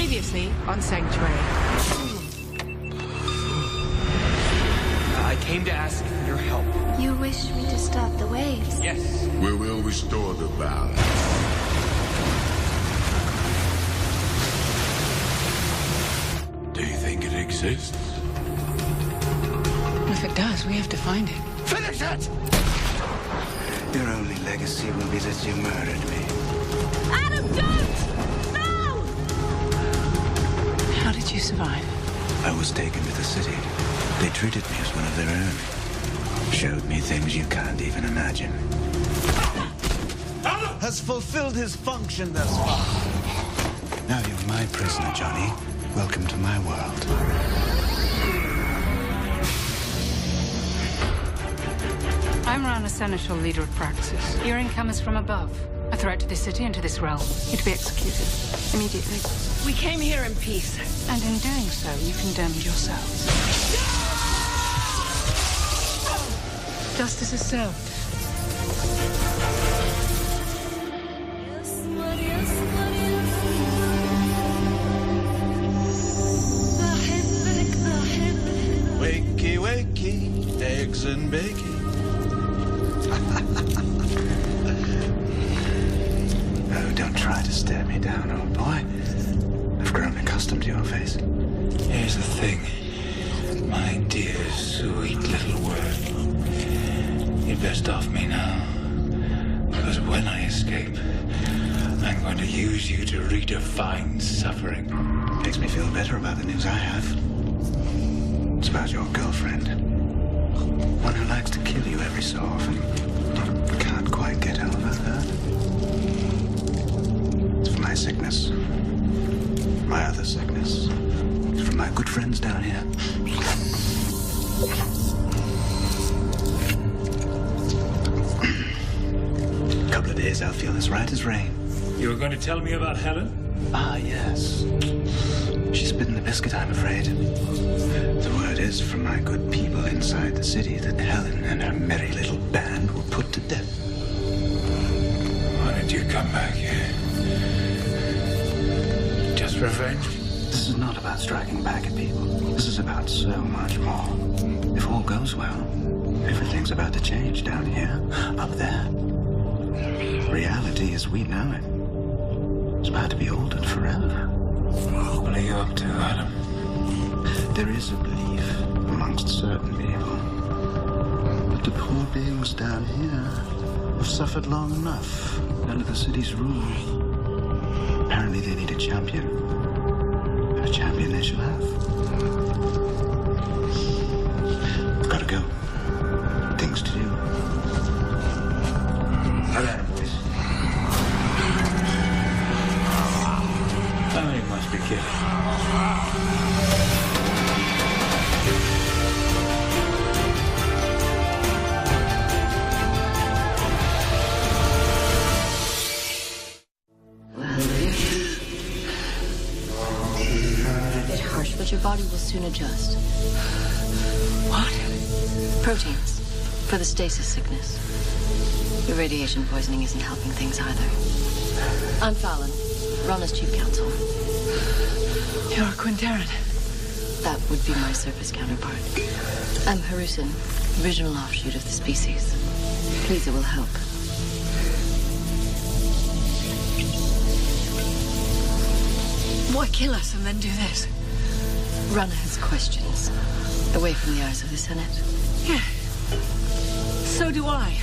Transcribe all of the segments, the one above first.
Previously on Sanctuary. I came to ask for your help. You wish me to stop the waves? Yes. We will restore the balance. Do you think it exists? If it does, we have to find it. Finish it! Your only legacy will be that you murdered me. Adam, don't! No! How did you survive? I was taken to the city. They treated me as one of their own. Showed me things you can't even imagine. Has fulfilled his function thus far. Now you're my prisoner, Johnny. Welcome to my world. I'm Rana Seneschal, leader of Praxis. Your income is from above. A threat to this city and to this realm. You're to be executed. Immediately. We came here in peace. And in doing so, you condemned yourselves. Justice is served. Wakey, wakey, eggs and bacon. Oh, don't try to stare me down, old boy. I've grown accustomed to your face. Here's the thing, my dear, sweet little word. You're best off me now, because when I escape, I'm going to use you to redefine suffering. Makes me feel better about the news I have. It's about your girlfriend. One who likes to kill you every so often. Can't quite get over her. It's for my sickness. My other sickness. It's for my good friends down here. Couple of days I'll feel as right as rain. You were going to tell me about Helen? Ah, yes. She's bitten the biscuit, I'm afraid. The word is from my good people inside the city that Helen and her merry little band were put to death. Why did you come back here? Just revenge? This is not about striking back at people. This is about so much more. If all goes well, everything's about to change down here, up there. Reality as we know it is about to be altered forever. What are you up to, Adam? There is a belief amongst certain people that the poor beings down here have suffered long enough under the city's rule. Apparently they need a champion. And a champion they shall have. Gotta go. Things to do. Hello, boys. Oh, you must be kidding. But your body will soon adjust. What? Proteins. For the stasis sickness. Your radiation poisoning isn't helping things either. I'm Fallon, Rana's chief counsel. You're a Quinteran. That would be my surface counterpart. I'm Harusin, original offshoot of the species. Please, it will help. Why kill us and then do this? Rana has questions. Away from the eyes of the Senate. Yeah. So do I.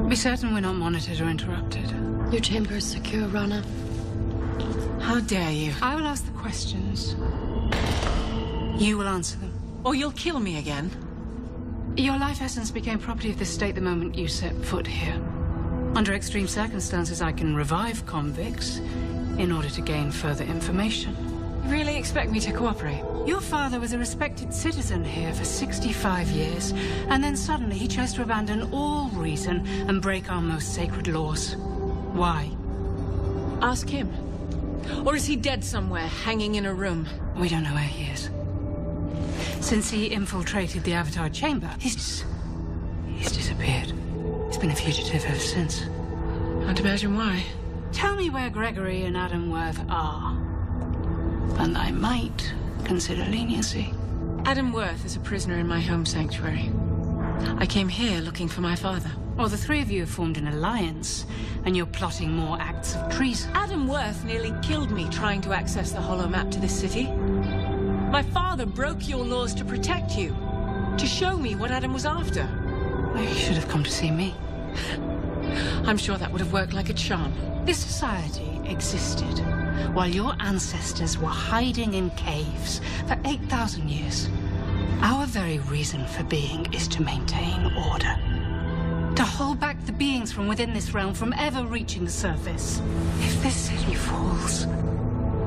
Be certain we're not monitored or interrupted. Your chamber is secure, Rana. How dare you? I will ask the questions. You will answer them. Or you'll kill me again. Your life essence became property of the state the moment you set foot here. Under extreme circumstances, I can revive convicts in order to gain further information. You really expect me to cooperate? Your father was a respected citizen here for 65 years, and then suddenly he chose to abandon all reason and break our most sacred laws. Why? Ask him. Or is he dead somewhere, hanging in a room? We don't know where he is. Since he infiltrated the Avatar chamber, he's disappeared. He's been a fugitive ever since. Can't imagine why. Tell me where Gregory and Adam Worth are, and I might consider leniency. Adam Worth is a prisoner in my home sanctuary. I came here looking for my father. Well, the three of you have formed an alliance, and you're plotting more acts of treason. Adam Worth nearly killed me trying to access the hollow map to this city. My father broke your laws to protect you, to show me what Adam was after. Well, you should have come to see me. I'm sure that would have worked like a charm. This society existed while your ancestors were hiding in caves for 8,000 years. Our very reason for being is to maintain order. To hold back the beings from within this realm from ever reaching the surface. If this city falls,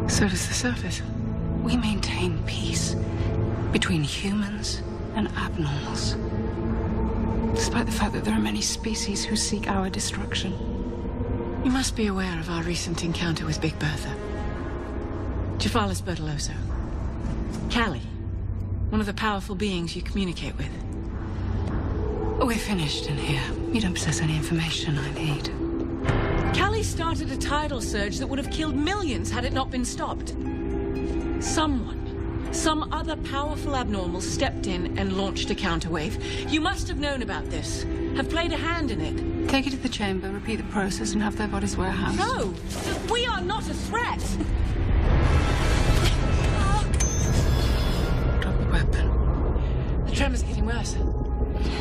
so does the surface. We maintain peace between humans and abnormals. Despite the fact that there are many species who seek our destruction. You must be aware of our recent encounter with Big Bertha. Jephalis Bertoloso. Callie, one of the powerful beings you communicate with. We're finished in here. You don't possess any information I need. Callie started a tidal surge that would have killed millions had it not been stopped. Some other powerful abnormal stepped in and launched a counterwave. You must have known about this, have played a hand in it. Take it to the chamber, repeat the process, and have their bodies warehoused. No! We are not a threat! Drop the weapon. The tremor's getting worse.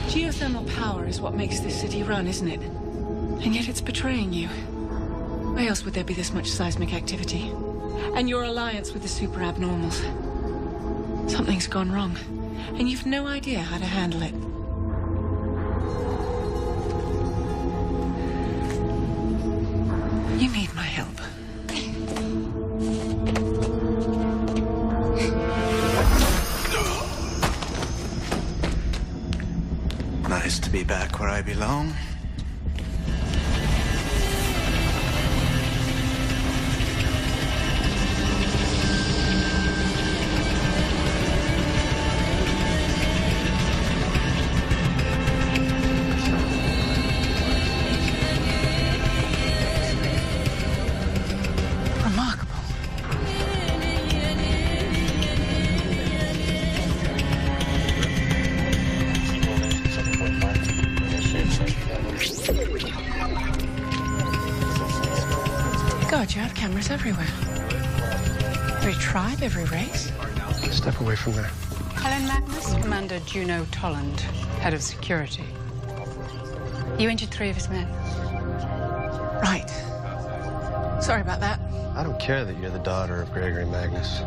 Geothermal power is what makes this city run, isn't it? And yet it's betraying you. Why else would there be this much seismic activity? And your alliance with the super abnormals. Something's gone wrong, and you've no idea how to handle it. You need my help. Nice to be back where I belong. God, you have cameras everywhere. Every tribe, every race. Step away from there. Helen Magnus, Commander Juno Tolland, head of security. You injured 3 of his men. Right. Sorry about that. I don't care that you're the daughter of Gregory Magnus.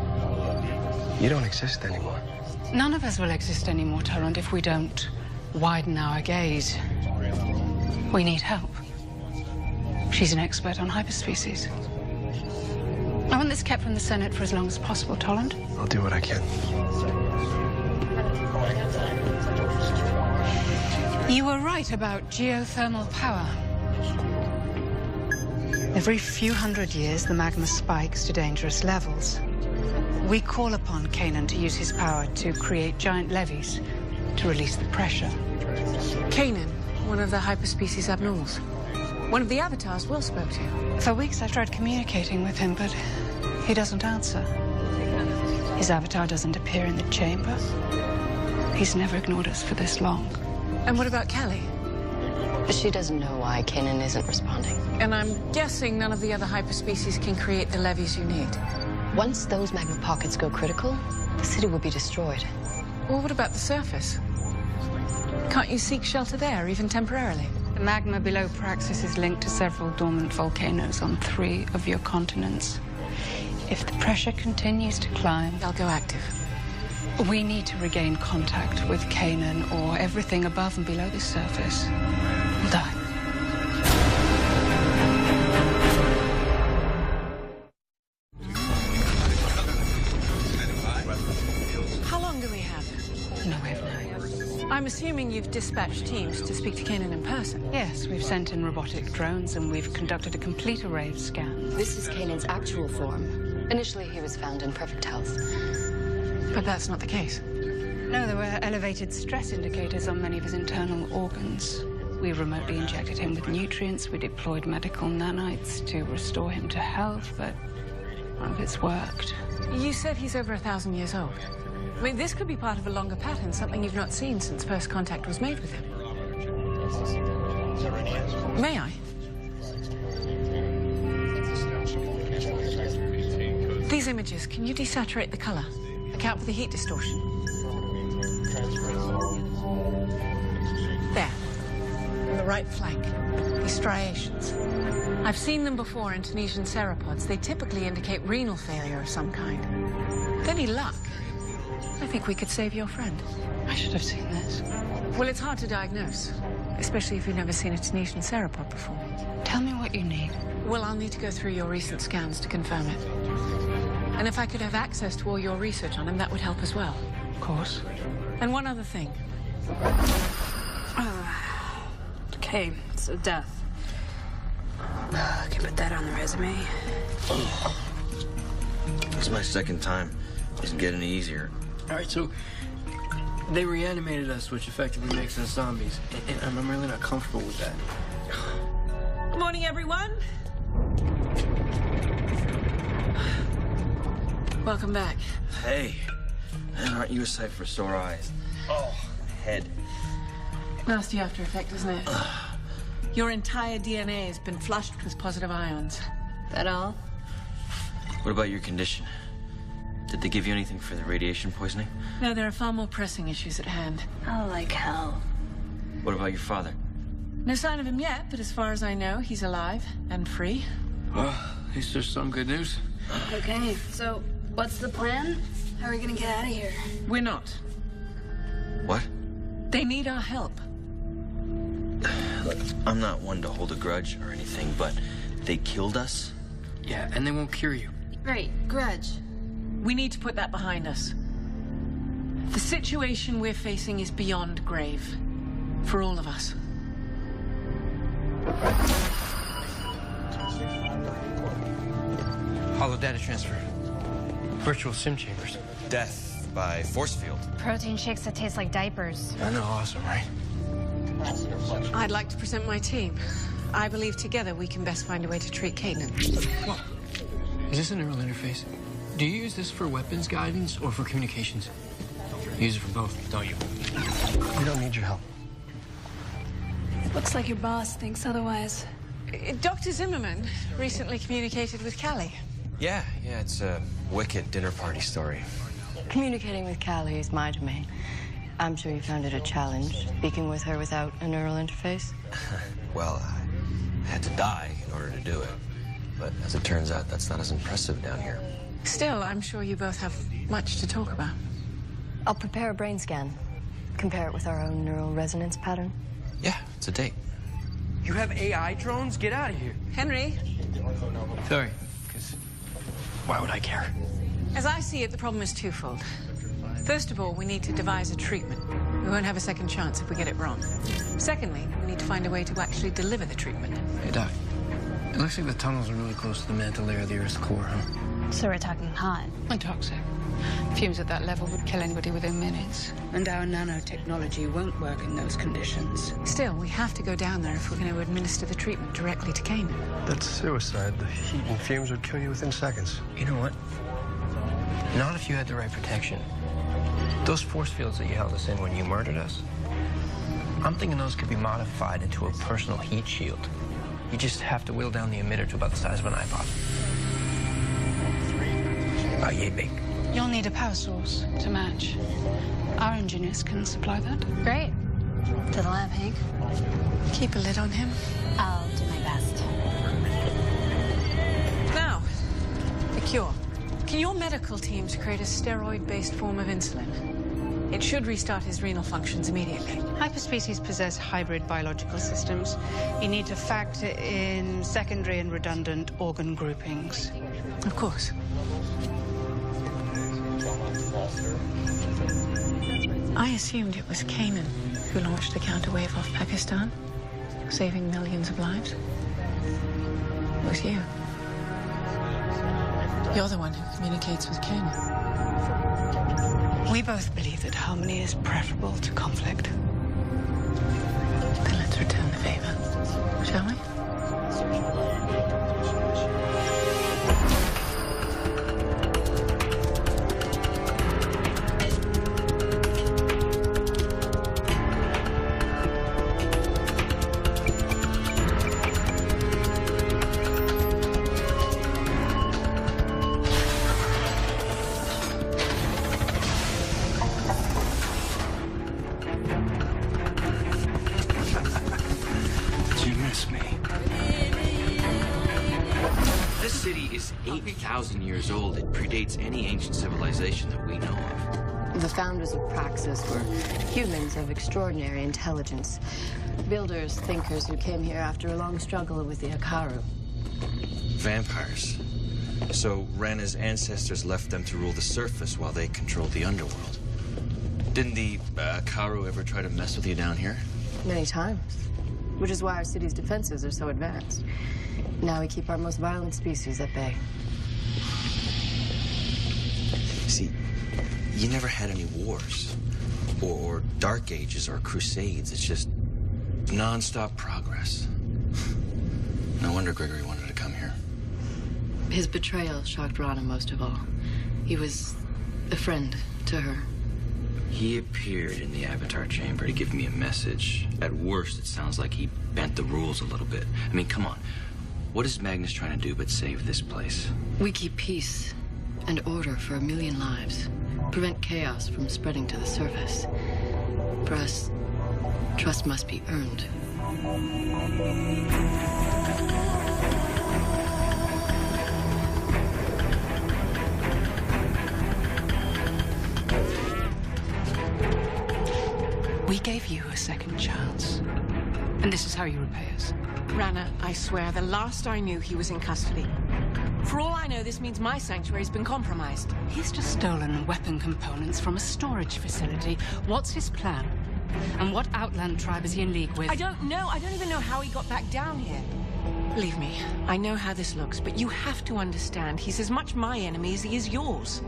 You don't exist anymore. None of us will exist anymore, Tolland, if we don't widen our gaze. We need help. She's an expert on hyperspecies. I want this kept from the Senate for as long as possible, Tolland. I'll do what I can. You were right about geothermal power. Every few hundred years, the magma spikes to dangerous levels. We call upon Kanan to use his power to create giant levees to release the pressure. Kanan, one of the hyperspecies abnormals. One of the avatars Will spoke to. For weeks I've tried communicating with him, but he doesn't answer. His avatar doesn't appear in the chamber. He's never ignored us for this long. And what about Callie? She doesn't know why Kanan isn't responding. And I'm guessing none of the other hyperspecies can create the levees you need. Once those magma pockets go critical, the city will be destroyed. Well, what about the surface? Can't you seek shelter there, even temporarily? The magma below Praxis is linked to several dormant volcanoes on 3 of your continents. If the pressure continues to climb, they'll go active. We need to regain contact with Kanan, or everything above and below the surface will die. I'm assuming you've dispatched teams to speak to Kanan in person. Yes, we've sent in robotic drones and we've conducted a complete array of scans. This is Kanan's actual form. Initially, he was found in perfect health. But that's not the case. No, there were elevated stress indicators on many of his internal organs. We remotely injected him with nutrients. We deployed medical nanites to restore him to health, but none of it's worked. You said he's over 1,000 years old. I mean, this could be part of a longer pattern, something you've not seen since first contact was made with him. May I? These images, can you desaturate the color? Account for the heat distortion. There. On the right flank. These striations. I've seen them before in Tunisian ceropods. They typically indicate renal failure of some kind. With any luck, I think we could save your friend. I should have seen this. Well, it's hard to diagnose, especially if you've never seen a Tunisian ceropod before. Tell me what you need. Well, I'll need to go through your recent scans to confirm it. And if I could have access to all your research on him, that would help as well. Of course. And one other thing. Okay, so death. I can put that on the resume. This is my second time. Doesn't get any easier. All right, so they reanimated us, which effectively makes us zombies. And I'm really not comfortable with that. Good morning, everyone. Welcome back. Hey, man, aren't you a sight for sore eyes? Oh, head. Nasty after effect, isn't it? Your entire DNA has been flushed with positive ions. That all? What about your condition? Did they give you anything for the radiation poisoning? No, there are far more pressing issues at hand. Oh, like hell. What about your father? No sign of him yet, but as far as I know, he's alive and free. Well, at least there's some good news. Okay, so what's the plan? How are we gonna get out of here? We're not. What? They need our help. Look, I'm not one to hold a grudge or anything, but they killed us? Yeah, and they won't cure you. Great, grudge. We need to put that behind us. The situation we're facing is beyond grave. For all of us. Hollow data transfer. Virtual sim chambers. Death by force field. Protein shakes that taste like diapers. I know, awesome, right? I'd like to present my team. I believe together we can best find a way to treat Kanan. What? Is this a neural interface? Do you use this for weapons guidance or for communications? You use it for both, don't you? We don't need your help. Looks like your boss thinks otherwise. Dr. Zimmerman recently communicated with Callie. Yeah, it's a wicked dinner party story. Communicating with Callie is my domain. I'm sure you found it a challenge, speaking with her without a neural interface. Well, I had to die in order to do it. But as it turns out, that's not as impressive down here. Still, I'm sure you both have much to talk about. I'll prepare a brain scan. Compare it with our own neural resonance pattern. Yeah, it's a date. You have AI drones? Get out of here. Henry? Sorry, because why would I care? As I see it, the problem is twofold. First of all, we need to devise a treatment. We won't have a second chance if we get it wrong. Secondly, we need to find a way to actually deliver the treatment. Hey, Doc. It looks like the tunnels are really close to the mantle layer of the Earth's core, huh? So we're talking hot. And toxic. Fumes at that level would kill anybody within minutes. And our nanotechnology won't work in those conditions. Still, we have to go down there if we're going to administer the treatment directly to Kanan. That's suicide. The heat and fumes would kill you within seconds. You know what? Not if you had the right protection. Those force fields that you held us in when you murdered us, I'm thinking those could be modified into a personal heat shield. You just have to whittle down the emitter to about the size of an iPod. About yay big. You'll need a power source to match. Our engineers can supply that. Great. To the lab, Hank. Keep a lid on him. I'll do my best. Now, the cure. Can your medical teams create a steroid-based form of insulin? It should restart his renal functions immediately. Hyperspecies possess hybrid biological systems. You need to factor in secondary and redundant organ groupings. Of course. I assumed it was Kanan who launched the counterwave off Pakistan, saving millions of lives. It was you. You're the one who communicates with Kanan. We both believe that harmony is preferable to conflict. Then let's return the favor, shall we? Years old. It predates any ancient civilization that we know of. The founders of Praxis were humans of extraordinary intelligence. Builders, thinkers who came here after a long struggle with the Akaru. Vampires. So Rana's ancestors left them to rule the surface while they controlled the underworld. Didn't the Akaru ever try to mess with you down here? Many times. Which is why our city's defenses are so advanced. Now we keep our most violent species at bay. See, you never had any wars, or dark ages, or crusades. It's just non-stop progress. No wonder Gregory wanted to come here. His betrayal shocked Rana most of all. He was a friend to her. He appeared in the Avatar chamber to give me a message. At worst, it sounds like he bent the rules a little bit. I mean, come on. What is Magnus trying to do but save this place? We keep peace and order for 1 million lives. Prevent chaos from spreading to the surface. For us, trust must be earned. We gave you a second chance. And this is how you repay us. Rana, I swear, the last I knew he was in custody. For all I know, this means my sanctuary's been compromised. He's just stolen weapon components from a storage facility. What's his plan? And what Outland tribe is he in league with? I don't know. I don't even know how he got back down here. Believe me, I know how this looks, but you have to understand he's as much my enemy as he is yours.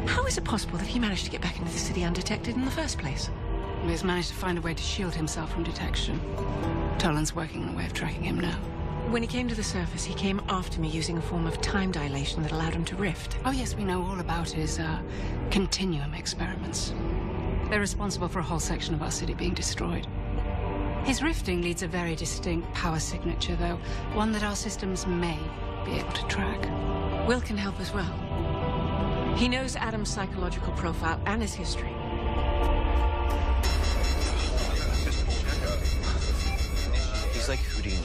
How is it possible that he managed to get back into the city undetected in the first place? He's managed to find a way to shield himself from detection. Toland's working on a way of tracking him now. When he came to the surface, he came after me using a form of time dilation that allowed him to rift. Oh, yes, we know all about his, continuum experiments. They're responsible for a whole section of our city being destroyed. His rifting leads a very distinct power signature, though, one that our systems may be able to track. Will can help as well. He knows Adam's psychological profile and his history. He's like Houdini.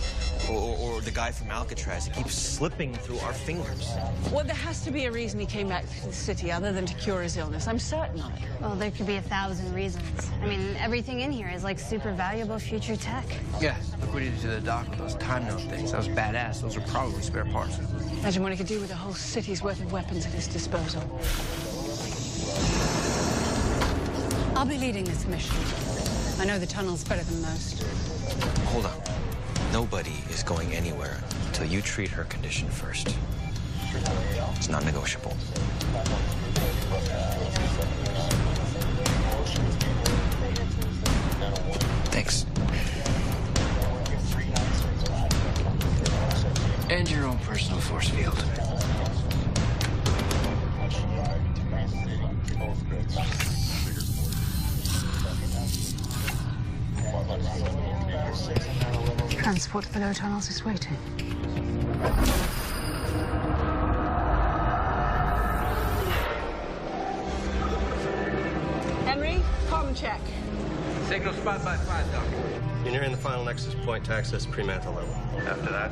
Or the guy from Alcatraz. He keeps slipping through our fingers. Well, there has to be a reason he came back to the city other than to cure his illness. I'm certain of it. Well, there could be 1,000 reasons. I mean, everything in here is like super valuable future tech. Yeah, look what he did to the dock with those time note things. That was badass. Those are probably spare parts. Imagine what he could do with a whole city's worth of weapons at his disposal. I'll be leading this mission. I know the tunnels better than most. Hold on. Nobody is going anywhere until you treat her condition first. It's not negotiable. Thanks. And your own personal force field. Transport below tunnels is waiting. Henry, comm check. Signal spot by 5, Doc. You're nearing the final nexus point to access pre-mantle level. After that,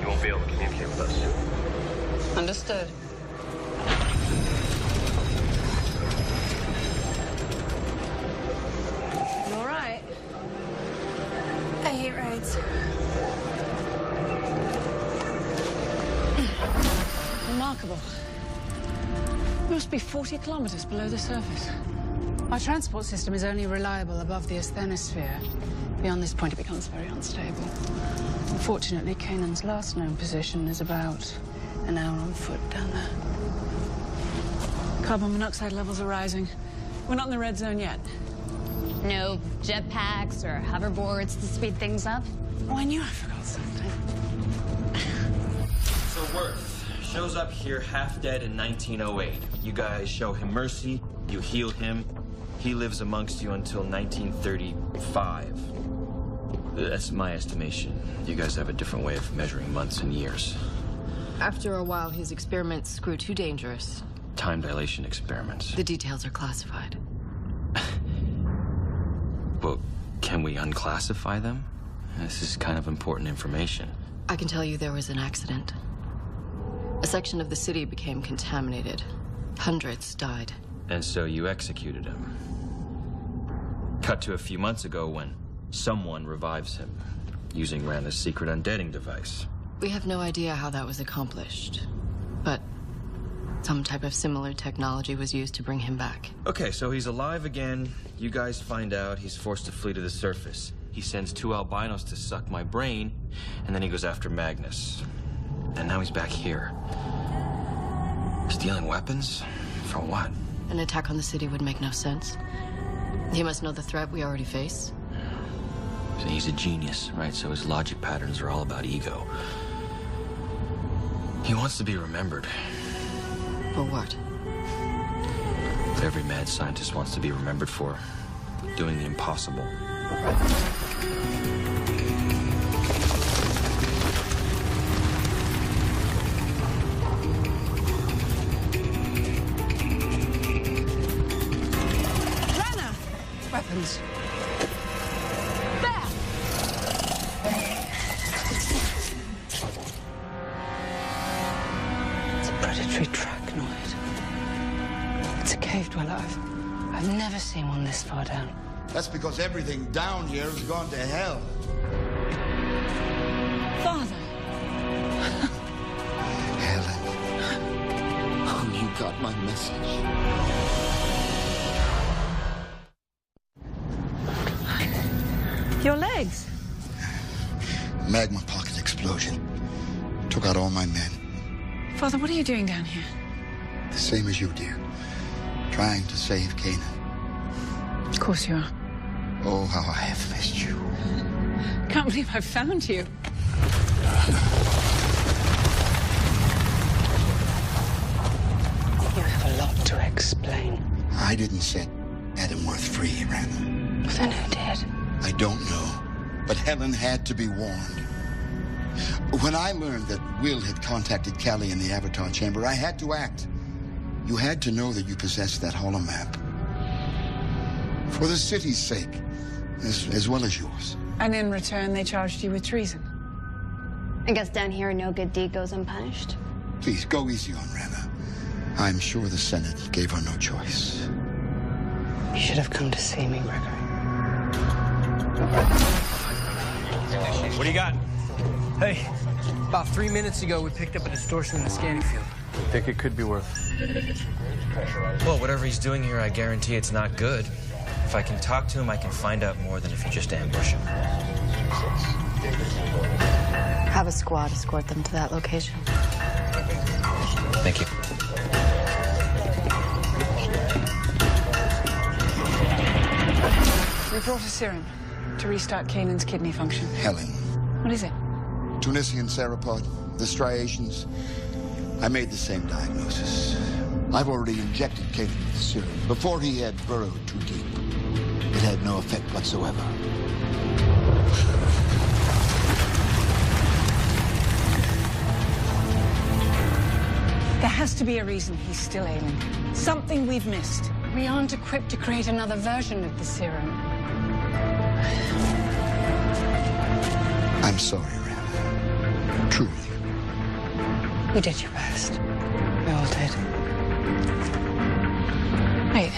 you won't be able to communicate with us. Understood. All right. I hate rides. Remarkable. must be 40 kilometers below the surface. Our transport system is only reliable above the asthenosphere. Beyond this point, it becomes very unstable. Unfortunately, Kanan's last known position is about an hour on foot down there. Carbon monoxide levels are rising. We're not in the red zone yet. No jetpacks or hoverboards to speed things up? Oh, I knew I forgot something. So Worth shows up here half dead in 1908. You guys show him mercy, you heal him. He lives amongst you until 1935. That's my estimation. You guys have a different way of measuring months and years. After a while, his experiments grew too dangerous. Time dilation experiments. The details are classified. Well, can we unclassify them? This is kind of important information. I can tell you there was an accident. A section of the city became contaminated. Hundreds died. And so you executed him. Cut to a few months ago when someone revives him, using Rana's secret undeading device. We have no idea how that was accomplished, but some type of similar technology was used to bring him back. Okay, so he's alive again. You guys find out he's forced to flee to the surface. He sends 2 albinos to suck my brain, and then he goes after Magnus. And now he's back here. Stealing weapons? For what? An attack on the city would make no sense. He must know the threat we already face. So he's a genius, right? So his logic patterns are all about ego. He wants to be remembered. For what? What every mad scientist wants to be remembered for. Doing the impossible. Rana! Weapons. There! It's a predatory trachnoid. It's a cave dweller. I've never seen one this far down. That's because everything down here has gone to hell. Father! Helen. Oh, you got my message. Your legs? Magma pocket explosion. Took out all my men. Father, what are you doing down here? The same as you, dear. Trying to save Kanan. Of course you are. Oh, how I have missed you. Can't believe I found you. You have a lot to explain. I didn't set Adam Worth free, Rana. Then who did? I don't know, but Helen had to be warned. When I learned that Will had contacted Callie in the Avatar Chamber, I had to act. You had to know that you possessed that holomap. For the city's sake, as well as yours. And in return, they charged you with treason. I guess down here, no good deed goes unpunished. Please, go easy on Rana. I'm sure the Senate gave her no choice. You should have come to see me, Gregory. What do you got? Hey, about 3 minutes ago, we picked up a distortion in the scanning field. Think it could be Worth? Well, whatever he's doing here, I guarantee it's not good. If I can talk to him, I can find out more than if you just ambush him. Have a squad escort them to that location. Thank you. We brought a serum to restart Kanan's kidney function. Helen. What is it? Tunisian Ceropod, the striations. I made the same diagnosis. I've already injected Kanan with the serum before he had burrowed too deep. It had no effect whatsoever. There has to be a reason he's still ailing. Something we've missed. We aren't equipped to create another version of the serum. I'm sorry, Rana. Truly. You did your best. We all did. Wait,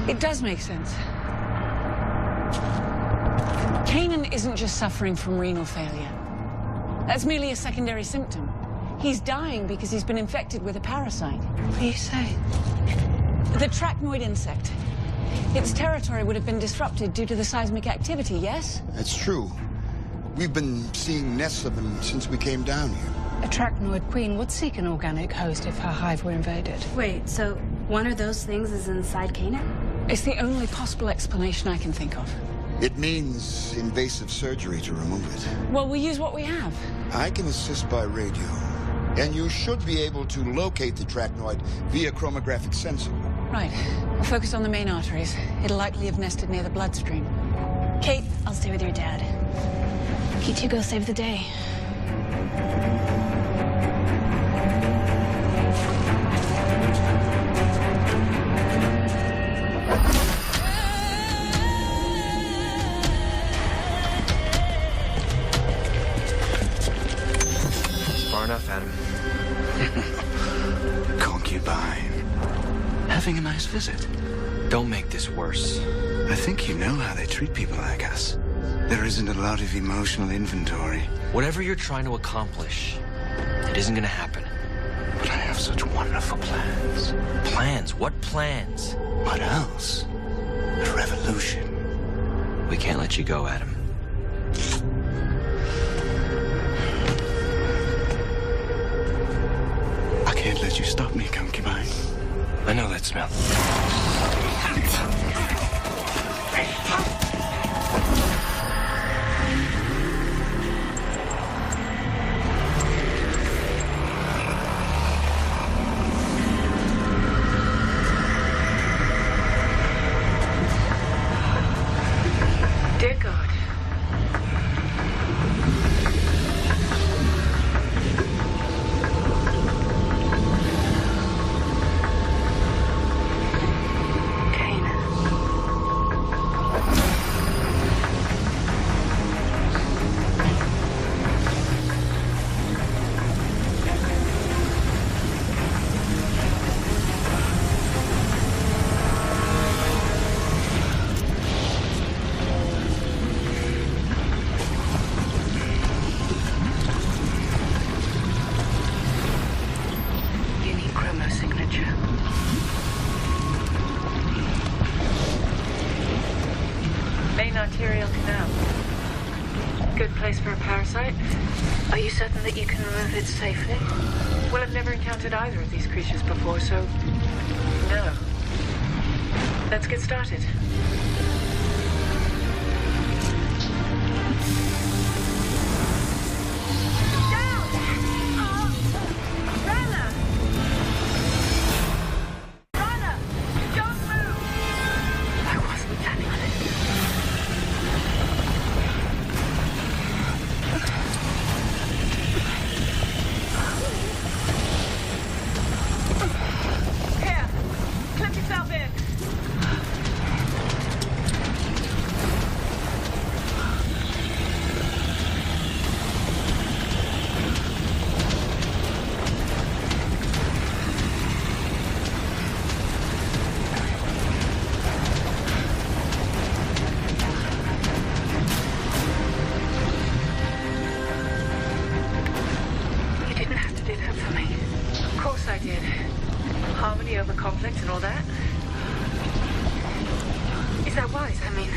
it does make sense. Kanan isn't just suffering from renal failure. That's merely a secondary symptom. He's dying because he's been infected with a parasite. What are you saying? The Trachnoid insect. Its territory would have been disrupted due to the seismic activity, yes? That's true. We've been seeing nests of them since we came down here. A Trachnoid queen would seek an organic host if her hive were invaded. Wait, so one of those things is inside Kanan? It's the only possible explanation I can think of. It means invasive surgery to remove it. Well, we'll use what we have. I can assist by radio. And you should be able to locate the Trachnoid via chromographic sensor. Right. We'll focus on the main arteries. It'll likely have nested near the bloodstream. Kate, I'll stay with your dad. You two go save the day. Far enough, Adam. Concubine. Having a nice visit. Don't make this worse. I think you know how they treat people like us. There isn't a lot of emotional inventory. Whatever you're trying to accomplish, it isn't gonna happen. But I have such wonderful plans. Plans? What plans? What else? A revolution. We can't let you go, Adam. I can't let you stop me, concubine. I know that smell. Dear God. Arterial canal. Good place for a parasite. Are you certain that you can remove it safely? Well, I've never encountered either of these creatures before, so no. Let's get started. Harmony over conflict and all that? Is that wise? I mean,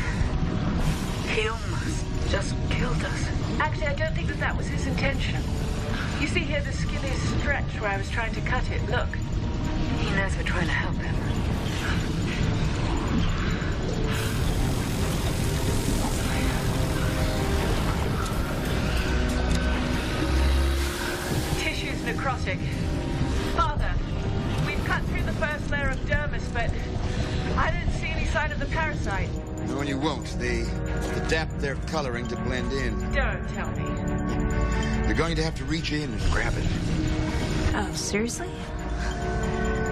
he almost just killed us. Actually, I don't think that was his intention. You see here the skin is stretched where I was trying to cut it. Look. He knows we're trying to help him. Tissue's necrotic. Father, we've cut through the first layer of dermis, but I didn't see any sign of the parasite. No, and you won't. They adapt their coloring to blend in. Don't tell me. You're going to have to reach in and grab it. Oh, seriously?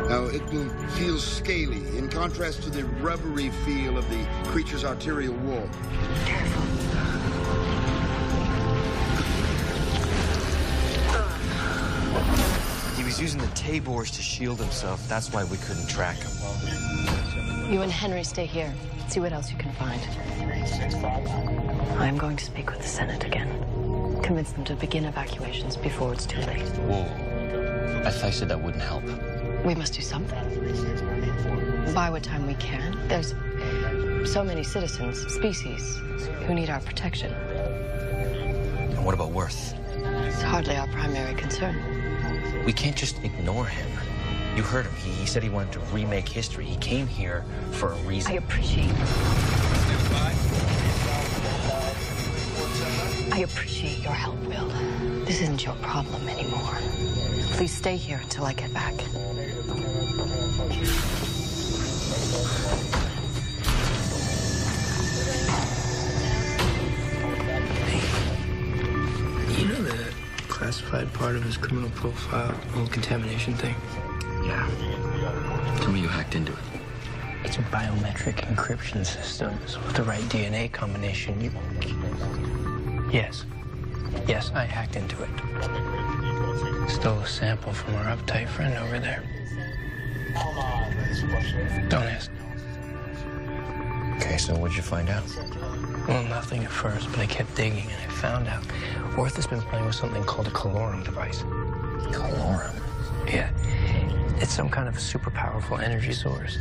Now, it will feel scaly, in contrast to the rubbery feel of the creature's arterial wall. Careful. He was using the Tabors to shield himself. That's why we couldn't track him. You and Henry stay here. See what else you can find. I'm going to speak with the Senate again. Convince them to begin evacuations before it's too late. Whoa. I thought you said that wouldn't help. We must do something. Buy what time we can. There's so many citizens, species, who need our protection. And what about Worth? It's hardly our primary concern. We can't just ignore him. You heard him. He said he wanted to remake history. He came here for a reason. I appreciate your help, Will. This isn't your problem anymore. Please stay here until I get back. You know the classified part of his criminal profile, whole contamination thing? Yeah. Tell me you hacked into it. It's a biometric encryption system. So with the right DNA combination, you... Yes. Yes, I hacked into it. Stole a sample from our uptight friend over there. Don't ask. Okay, so what'd you find out? Well, nothing at first, but I kept digging and I found out Worth has been playing with something called a Calorum device. Calorum? Yeah. It's some kind of a super powerful energy source.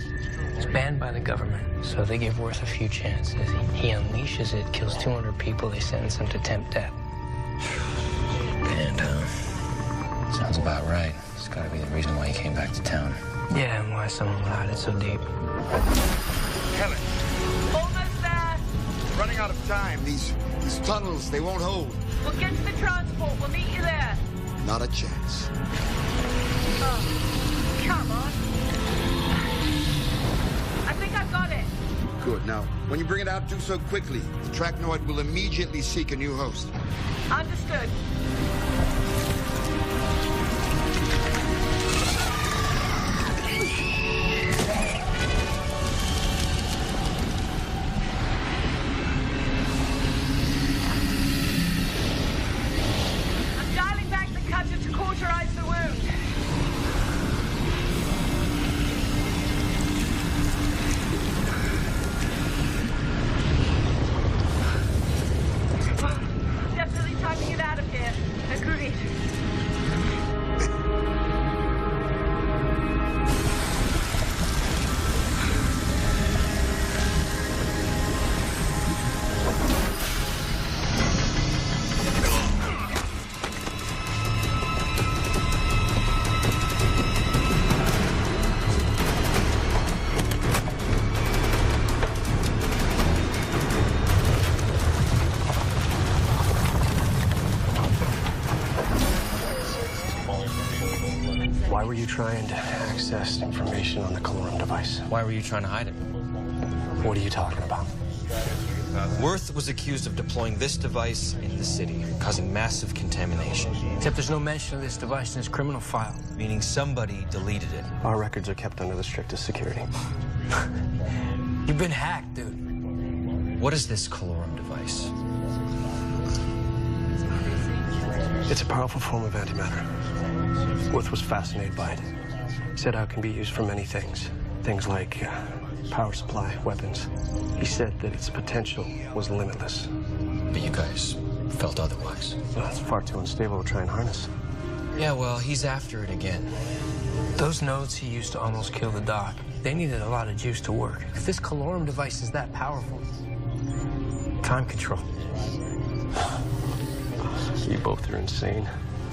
It's banned by the government, so they give Worth a few chances. He unleashes it, kills 200 people, they sentence him to temp death. And, sounds about right. It's gotta be the reason why he came back to town. Yeah, and why someone allowed it so deep. Helen, Almost there. running out of time. These tunnels, they won't hold. We'll get to the transport. We'll meet you there. Not a chance. Oh, come on. I think I've got it. Good. Now, when you bring it out, do so quickly. The Trachnoid will immediately seek a new host. Understood. I'm dialing back the cutter to cauterize the wound. Definitely time to get out of here. Agreed. Why were you trying to access information on the Calorum device? Why were you trying to hide it? What are you talking about? Worth was accused of deploying this device in the city, causing massive contamination. Except there's no mention of this device in his criminal file. Meaning somebody deleted it. Our records are kept under the strictest security. You've been hacked, dude. What is this Calorum device? It's a powerful form of antimatter. Worth was fascinated by it. He said how it can be used for many things. Things like power supply, weapons. He said that its potential was limitless. But you guys felt otherwise. Well, it's far too unstable to try and harness. Yeah, well, he's after it again. Those nodes he used to almost kill the doc, they needed a lot of juice to work. If this Calorum device is that powerful, time control. You both are insane.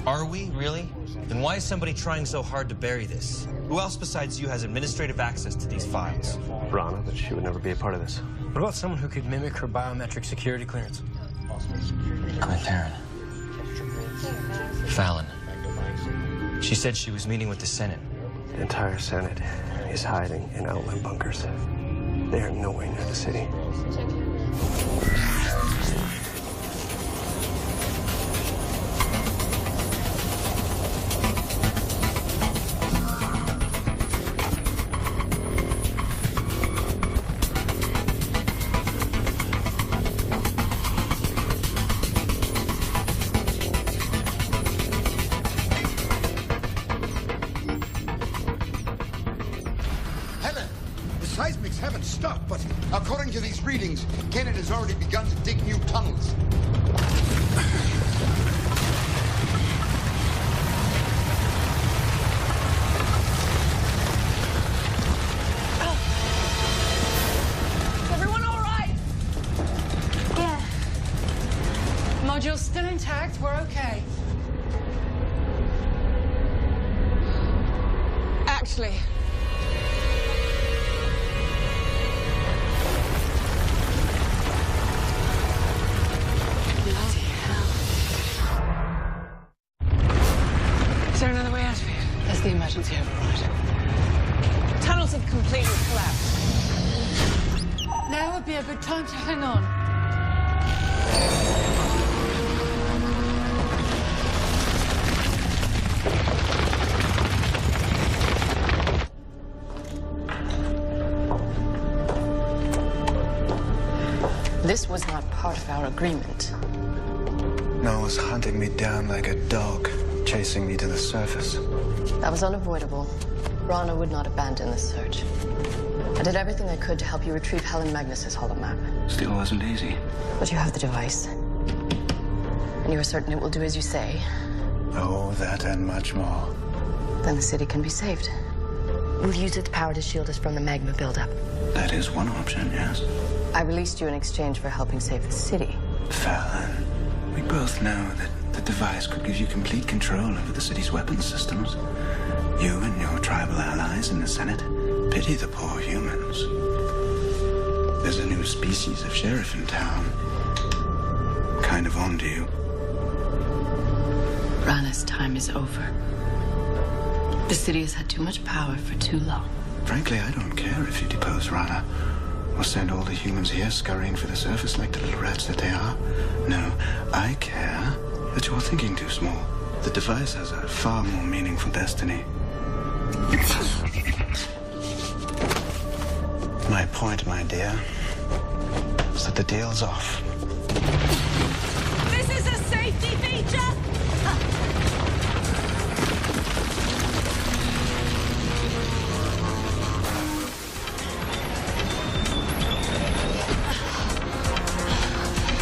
Are we, really? Then why is somebody trying so hard to bury this? Who else besides you has administrative access to these files? Rana, but she would never be a part of this. What about someone who could mimic her biometric security clearance? Theron. Fallon. She said she was meeting with the Senate. The entire Senate is hiding in outland bunkers. They are nowhere near the city. Seismics haven't stopped, but according to these readings, Kenneth has already begun to dig new tunnels. Module's still intact. We're okay. Actually... Bloody hell. Is there another way out of here? There's the emergency override. Tunnels have completely collapsed. Now would be a good time to hang on. This was not part of our agreement. Noah was hunting me down like a dog, chasing me to the surface. That was unavoidable. Rana would not abandon the search. I did everything I could to help you retrieve Helen Magnus's holomap. Still wasn't easy. But you have the device. And you are certain it will do as you say. Oh, that and much more. Then the city can be saved. We'll use its power to shield us from the magma buildup. That is one option, yes. I released you in exchange for helping save the city. Fallon, we both know that the device could give you complete control over the city's weapons systems. You and your tribal allies in the Senate pity the poor humans. There's a new species of sheriff in town. Kind of onto you. Rana's time is over. The city has had too much power for too long. Frankly, I don't care if you depose Rana or send all the humans here scurrying for the surface like the little rats that they are. No, I care that you're thinking too small. The device has a far more meaningful destiny. My point, my dear, is that the deal's off. This is a safety feature!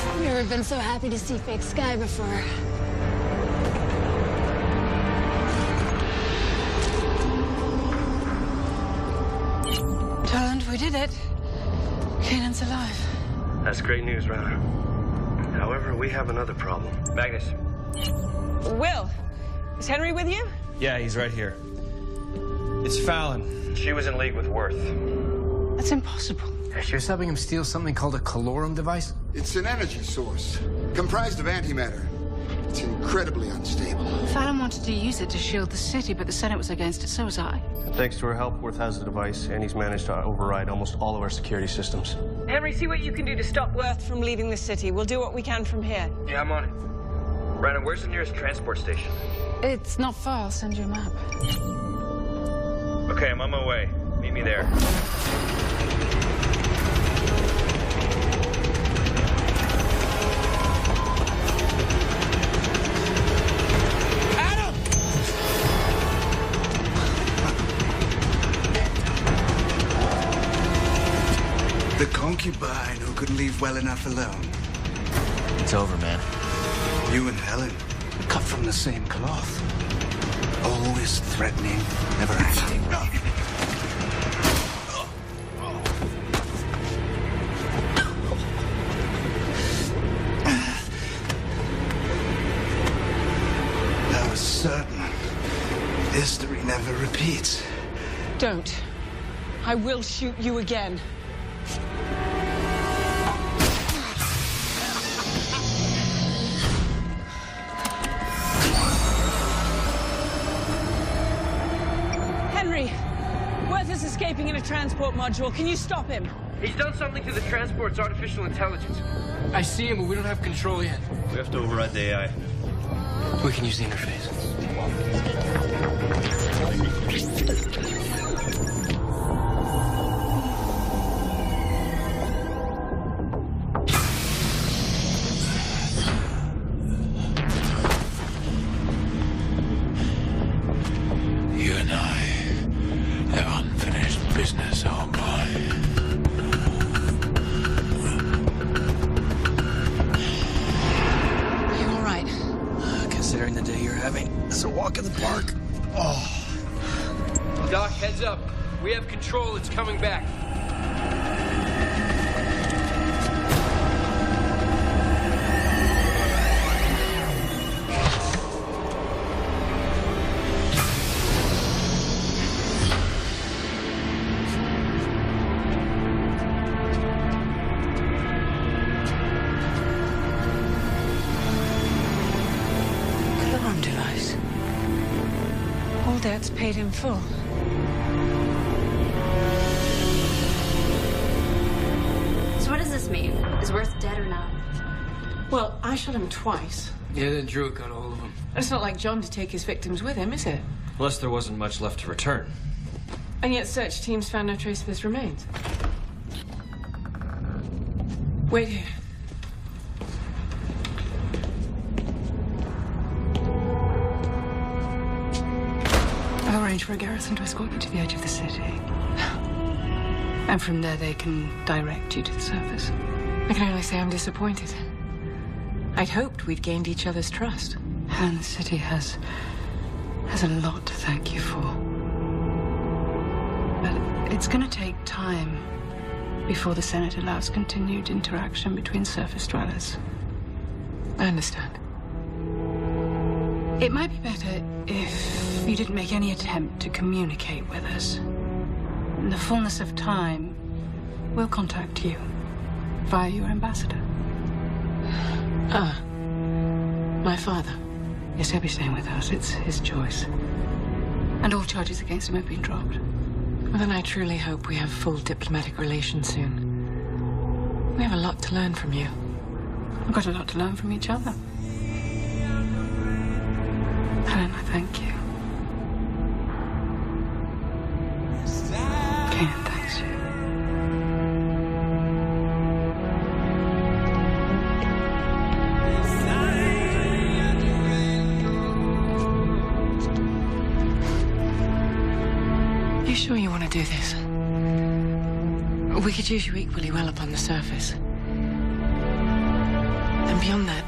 I've never been so happy to see fake sky before. Toland, we did it. Kanan's alive. That's great news, Rana. However, we have another problem. Magnus. Will, is Henry with you? Yeah, he's right here. It's Fallon. She was in league with Worth. That's impossible. She was helping him steal something called a calorum device? It's an energy source, comprised of antimatter. It's incredibly unstable. Fallon wanted to use it to shield the city, but the Senate was against it, so was I. Thanks to her help, Worth has the device, and he's managed to override almost all of our security systems. Henry, see what you can do to stop Worth from leaving the city. We'll do what we can from here. Yeah, I'm on it. Rana, where's the nearest transport station? It's not far. I'll send you a map. Okay, I'm on my way. Meet me there. The concubine who couldn't leave well enough alone. It's over, man. You and Helen are cut from the same cloth. Always threatening, never acting. I was certain history never repeats. Don't. I will shoot you again. Henry, Worth is escaping in a transport module. Can you stop him? He's done something to the transport's artificial intelligence. I see him, but we don't have control yet. We have to override the AI. We can use the interface. You and I have unfinished business, oh boy. You all right? Considering the day you're having, it's a walk in the park. Oh. Doc, heads up. We have control. It's coming back. debts paid in full. So what does this mean? Is Worth dead or not? Well, I shot him twice. Yeah, then Druid got a hold of him. It's not like John to take his victims with him, is it? Plus, there wasn't much left to return. And yet search teams found no trace of his remains. Wait here. I've arranged for a garrison to escort you to the edge of the city. And from there they can direct you to the surface. I can only say I'm disappointed. I'd hoped we'd gained each other's trust. And the city has a lot to thank you for. But it's gonna take time before the Senate allows continued interaction between surface dwellers. I understand. It might be better if you didn't make any attempt to communicate with us. In the fullness of time, we'll contact you via your ambassador. Ah, my father. Yes, he'll be staying with us. It's his choice. And all charges against him have been dropped. Well, then I truly hope we have full diplomatic relations soon. We have a lot to learn from you. We've got a lot to learn from each other. Helen, I thank you. Kanan thanks you. You sure you want to do this? We could use you equally well up on the surface. And beyond that,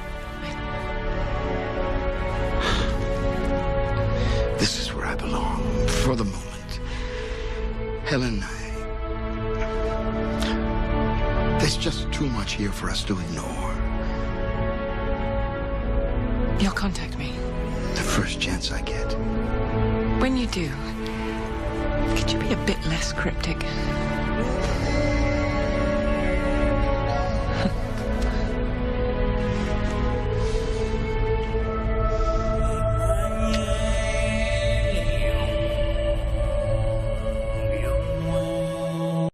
This is where I belong, for the moment. Helen, there's just too much here for us to ignore. You'll contact me. The first chance I get. When you do, could you be a bit less cryptic?